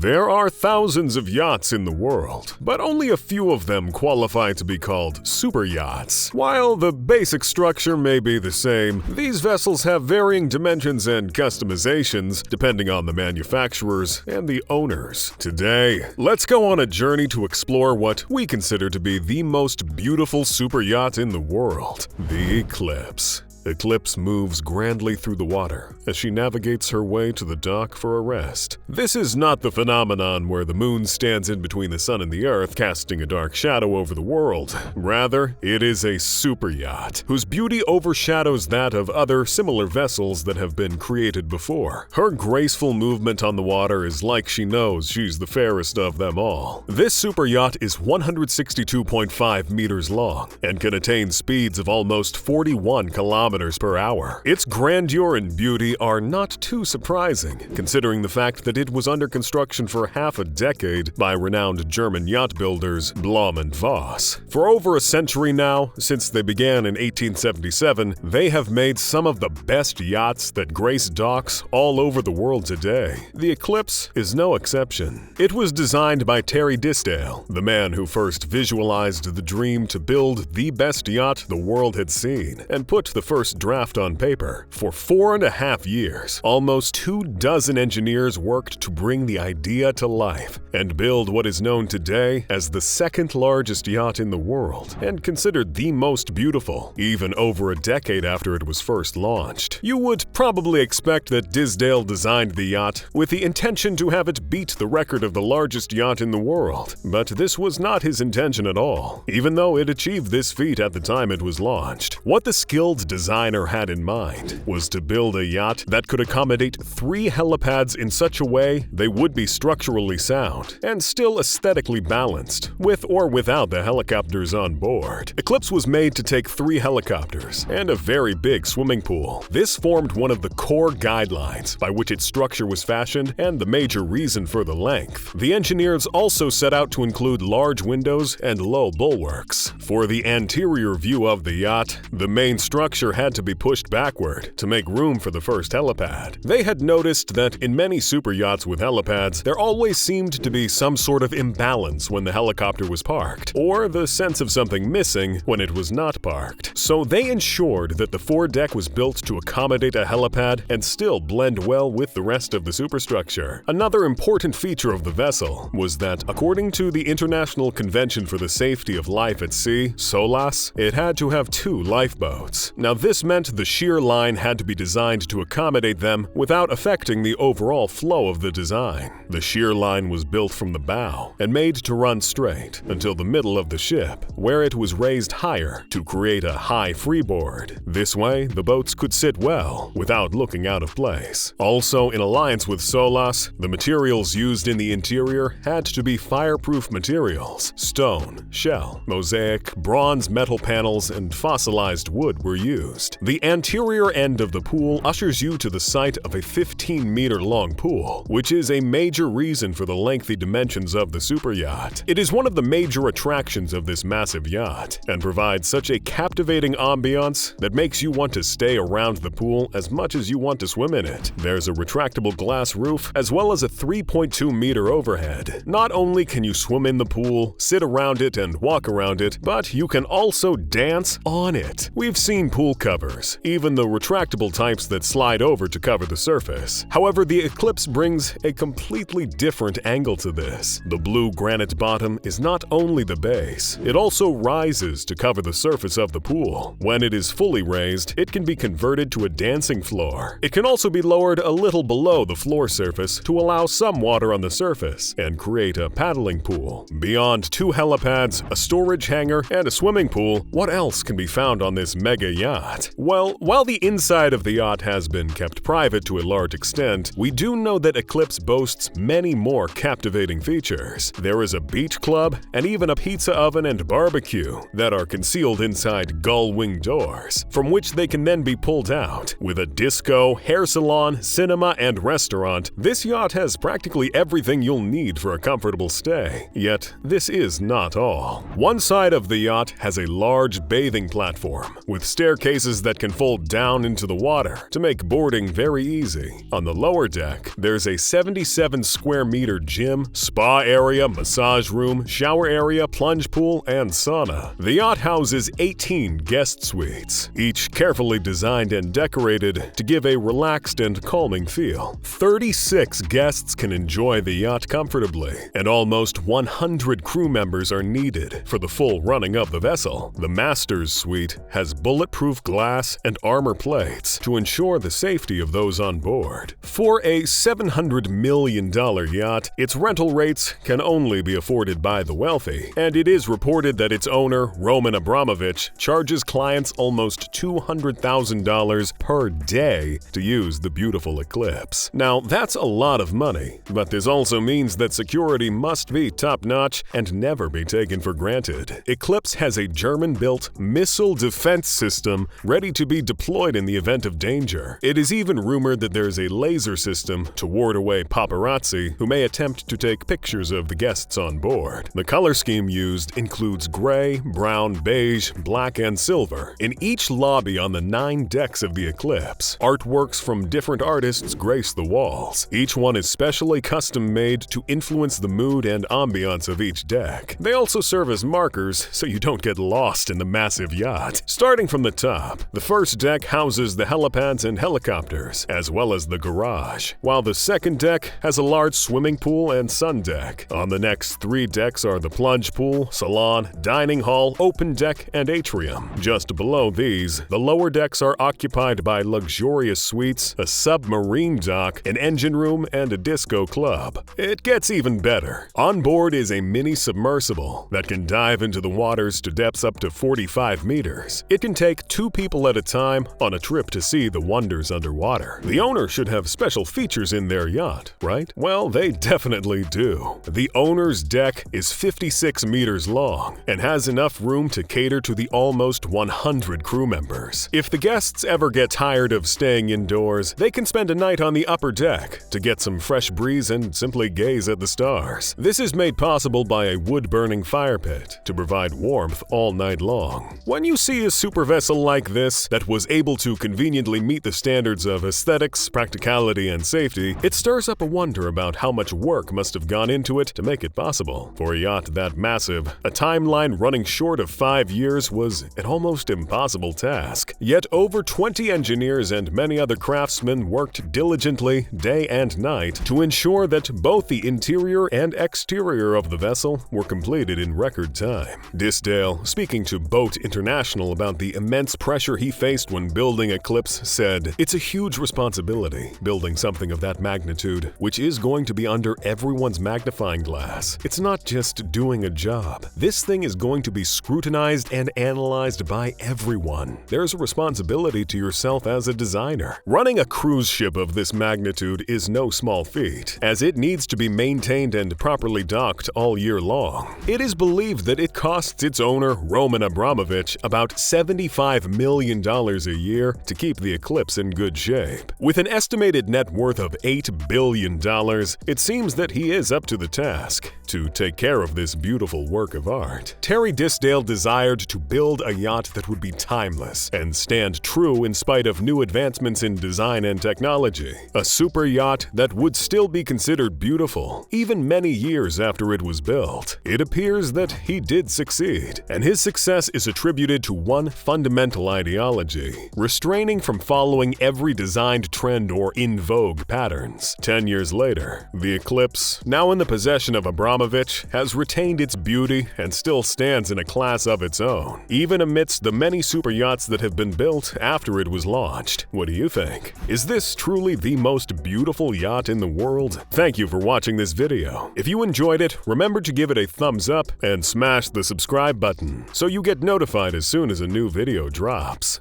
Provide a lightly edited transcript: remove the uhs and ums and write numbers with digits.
There are thousands of yachts in the world, but only a few of them qualify to be called super yachts. While the basic structure may be the same, these vessels have varying dimensions and customizations depending on the manufacturers and the owners. Today, let's go on a journey to explore what we consider to be the most beautiful super yacht in the world, the Eclipse. Eclipse moves grandly through the water as she navigates her way to the dock for a rest. This is not the phenomenon where the moon stands in between the sun and the earth, casting a dark shadow over the world. Rather, it is a super yacht, whose beauty overshadows that of other similar vessels that have been created before. Her graceful movement on the water is like she knows she's the fairest of them all. This super yacht is 162.5 meters long and can attain speeds of almost 41 kilometers per hour. Its grandeur and beauty are not too surprising, considering the fact that it was under construction for half a decade by renowned German yacht builders Blohm and Voss. For over a century now, since they began in 1877, they have made some of the best yachts that grace docks all over the world today. The Eclipse is no exception. It was designed by Terry Disdale, the man who first visualized the dream to build the best yacht the world had seen, and put the first draft on paper. For 4.5 years, almost 24 engineers worked to bring the idea to life and build what is known today as the second largest yacht in the world and considered the most beautiful, even over a decade after it was first launched. You would probably expect that Disdale designed the yacht with the intention to have it beat the record of the largest yacht in the world, but this was not his intention at all, even though it achieved this feat at the time it was launched. What the skilled designer had in mind was to build a yacht that could accommodate 3 helipads in such a way they would be structurally sound and still aesthetically balanced, with or without the helicopters on board. Eclipse was made to take 3 helicopters and a very big swimming pool. This formed one of the core guidelines by which its structure was fashioned and the major reason for the length. The engineers also set out to include large windows and low bulwarks. For the anterior view of the yacht, the main structure had to be pushed backward to make room for the first helipad. They had noticed that in many super yachts with helipads, there always seemed to be some sort of imbalance when the helicopter was parked, or the sense of something missing when it was not parked. So they ensured that the foredeck was built to accommodate a helipad and still blend well with the rest of the superstructure. Another important feature of the vessel was that, according to the International Convention for the Safety of Life at Sea, SOLAS, it had to have 2 lifeboats. Now, this meant the shear line had to be designed to accommodate them without affecting the overall flow of the design. The shear line was built from the bow and made to run straight until the middle of the ship, where it was raised higher to create a high freeboard. This way, the boats could sit well without looking out of place. Also, in alliance with SOLAS, the materials used in the interior had to be fireproof materials. Stone, shell, mosaic, bronze metal panels, and fossilized wood were used. The anterior end of the pool ushers you to the site of a 15-meter-long pool, which is a major reason for the lengthy dimensions of the super yacht. It is one of the major attractions of this massive yacht and provides such a captivating ambiance that makes you want to stay around the pool as much as you want to swim in it. There's a retractable glass roof as well as a 3.2-meter overhead. Not only can you swim in the pool, sit around it, and walk around it, but you can also dance on it. We've seen pool covers, even the retractable types that slide over to cover the surface. However, the Eclipse brings a completely different angle to this. The blue granite bottom is not only the base, it also rises to cover the surface of the pool. When it is fully raised, it can be converted to a dancing floor. It can also be lowered a little below the floor surface to allow some water on the surface and create a paddling pool. Beyond 2 helipads, a storage hangar, and a swimming pool, what else can be found on this mega yacht? Well, while the inside of the yacht has been kept private to a large extent, we do know that Eclipse boasts many more captivating features. There is a beach club and even a pizza oven and barbecue that are concealed inside gull wing doors, from which they can then be pulled out. With a disco, hair salon, cinema, and restaurant, this yacht has practically everything you'll need for a comfortable stay. Yet, this is not all. One side of the yacht has a large bathing platform with staircases surfaces that can fold down into the water to make boarding very easy. On the lower deck, there's a 77 square meter gym, spa area, massage room, shower area, plunge pool, and sauna. The yacht houses 18 guest suites, each carefully designed and decorated to give a relaxed and calming feel. 36 guests can enjoy the yacht comfortably, and almost 100 crew members are needed for the full running of the vessel. The Master's Suite has bulletproof glass and armor plates to ensure the safety of those on board. For a $700 million yacht, its rental rates can only be afforded by the wealthy, and it is reported that its owner, Roman Abramovich, charges clients almost $200,000 per day to use the beautiful Eclipse. Now, that's a lot of money, but this also means that security must be top-notch and never be taken for granted. Eclipse has a German-built missile defense system ready to be deployed in the event of danger. It is even rumored that there's a laser system to ward away paparazzi who may attempt to take pictures of the guests on board. The color scheme used includes gray, brown, beige, black, and silver. In each lobby on the 9 decks of the Eclipse, artworks from different artists grace the walls. Each one is specially custom-made to influence the mood and ambiance of each deck. They also serve as markers so you don't get lost in the massive yacht. Starting from the top, the first deck houses the helipads and helicopters, as well as the garage, while the second deck has a large swimming pool and sun deck. On the next 3 decks are the plunge pool, salon, dining hall, open deck, and atrium. Just below these, the lower decks are occupied by luxurious suites, a submarine dock, an engine room, and a disco club. It gets even better. On board is a mini submersible that can dive into the waters to depths up to 45 meters. It can take 2 people at a time on a trip to see the wonders underwater. The owner should have special features in their yacht, right? Well, they definitely do. The owner's deck is 56 meters long and has enough room to cater to the almost 100 crew members. If the guests ever get tired of staying indoors, they can spend a night on the upper deck to get some fresh breeze and simply gaze at the stars. This is made possible by a wood-burning fire pit to provide warmth all night long. When you see a super vessel like this that was able to conveniently meet the standards of aesthetics, practicality, and safety, it stirs up a wonder about how much work must have gone into it to make it possible. For a yacht that massive, a timeline running short of 5 years was an almost impossible task. Yet over 20 engineers and many other craftsmen worked diligently day and night to ensure that both the interior and exterior of the vessel were completed in record time. Disdale, speaking to Boat International about the immense pressure he faced when building Eclipse, said, "It's a huge responsibility, building something of that magnitude, which is going to be under everyone's magnifying glass. It's not just doing a job. This thing is going to be scrutinized and analyzed by everyone. There's a responsibility to yourself as a designer. Running a cruise ship of this magnitude is no small feat, as it needs to be maintained and properly docked all year long. It is believed that it costs its owner, Roman Abramovich, about $75 million a year to keep the Eclipse in good shape. With an estimated net worth of $8 billion, it seems that he is up to the task to take care of this beautiful work of art. Terry Disdale desired to build a yacht that would be timeless and stand true in spite of new advancements in design and technology. A super yacht that would still be considered beautiful, even many years after it was built. It appears that he did succeed, and his success is attributed to one fundamental ideology: restraining from following every designed trend or in vogue patterns. 10 years later, the Eclipse, now in the possession of Abramovich, has retained its beauty and still stands in a class of its own, even amidst the many super yachts that have been built after it was launched. What do you think? Is this truly the most beautiful yacht in the world? Thank you for watching this video. If you enjoyed it, remember to give it a thumbs up and smash the subscribe button so you get notified as soon as a new video drops.